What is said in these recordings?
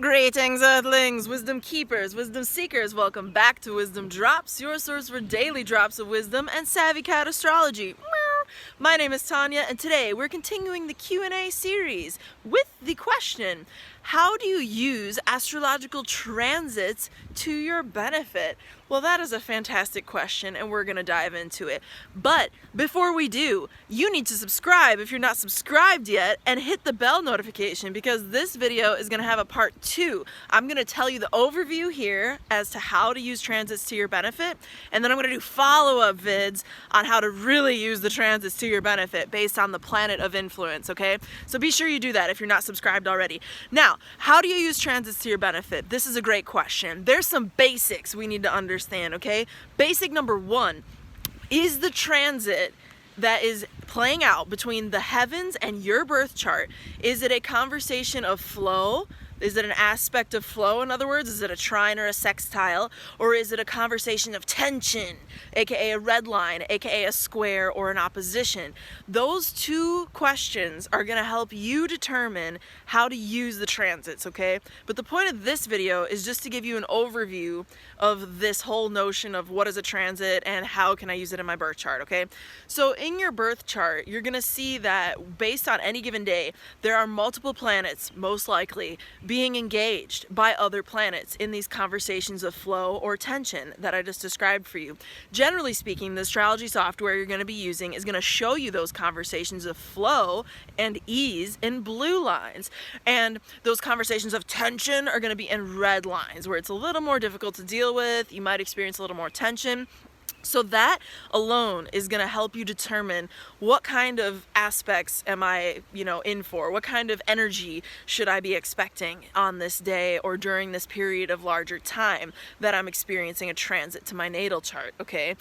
Greetings, Earthlings, wisdom keepers, wisdom seekers. Welcome back to Wisdom Dropz, your source for daily drops of wisdom and savvy cat astrology. My name is TONIA, and today we're continuing the Q&A series with the question, how do you use astrological transits to your benefit? Well, that is a fantastic question, and we're going to dive into it. But before we do, you need to subscribe if you're not subscribed yet, and hit the bell notification, because this video is going to have a part 2. I'm going to tell you the overview here as to how to use transits to your benefit, and then I'm going to do follow-up vids on how to really use the transits to your benefit based on the planet of influence, okay? So be sure you do that if you're not subscribed already. Now, how do you use transits to your benefit? This is a great question. There's some basics we need to understand, okay? Basic number 1 is the transit that is playing out between the heavens and your birth chart. Is it a conversation of flow? Is it an aspect of flow, in other words? Is it a trine or a sextile? Or is it a conversation of tension, aka a red line, aka a square or an opposition? Those two questions are gonna help you determine how to use the transits, okay? But the point of this video is just to give you an overview of this whole notion of what is a transit and how can I use it in my birth chart, okay? So in your birth chart, you're gonna see that based on any given day, there are multiple planets, most likely, being engaged by other planets in these conversations of flow or tension that I just described for you. Generally speaking, the astrology software you're going to be using is going to show you those conversations of flow and ease in blue lines, and those conversations of tension are going to be in red lines, where it's a little more difficult to deal with. You might experience a little more tension. So that alone is going to help you determine what kind of aspects am I, in for? What kind of energy should I be expecting on this day or during this period of larger time that I'm experiencing a transit to my natal chart, okay?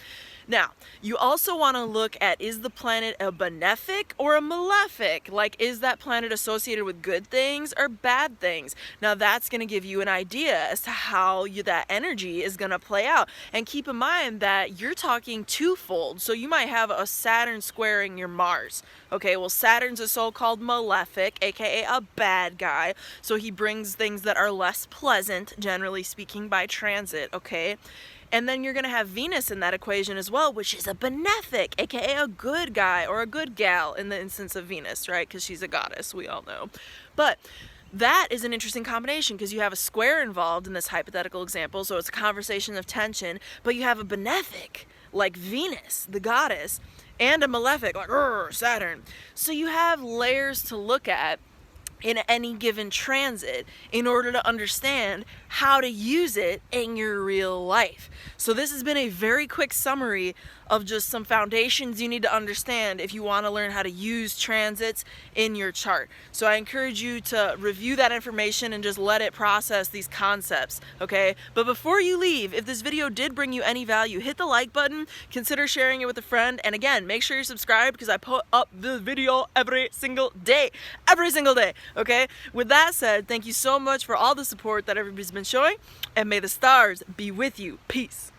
Now, you also want to look at, is the planet a benefic or a malefic? Like, is that planet associated with good things or bad things? Now, that's going to give you an idea as to how that energy is going to play out. And keep in mind that you're talking twofold. So you might have a Saturn squaring your Mars. Okay, well, Saturn's a so-called malefic, aka a bad guy. So he brings things that are less pleasant, generally speaking, by transit, okay? And then you're going to have Venus in that equation as well, which is a benefic, aka a good guy or a good gal in the instance of Venus, right? Because she's a goddess, we all know. But that is an interesting combination because you have a square involved in this hypothetical example, so it's a conversation of tension, but you have a benefic, like Venus, the goddess, and a malefic, like Saturn. So you have layers to look at in any given transit in order to understand how to use it in your real life. So this has been a very quick summary of just some foundations you need to understand if you want to learn how to use transits in your chart. So I encourage you to review that information and just let it process these concepts, okay? But before you leave, if this video did bring you any value, hit the like button, consider sharing it with a friend, and again, make sure you're subscribed because I put up the video every single day, okay? With that said, thank you so much for all the support that everybody's been showing, and may the stars be with you. Peace.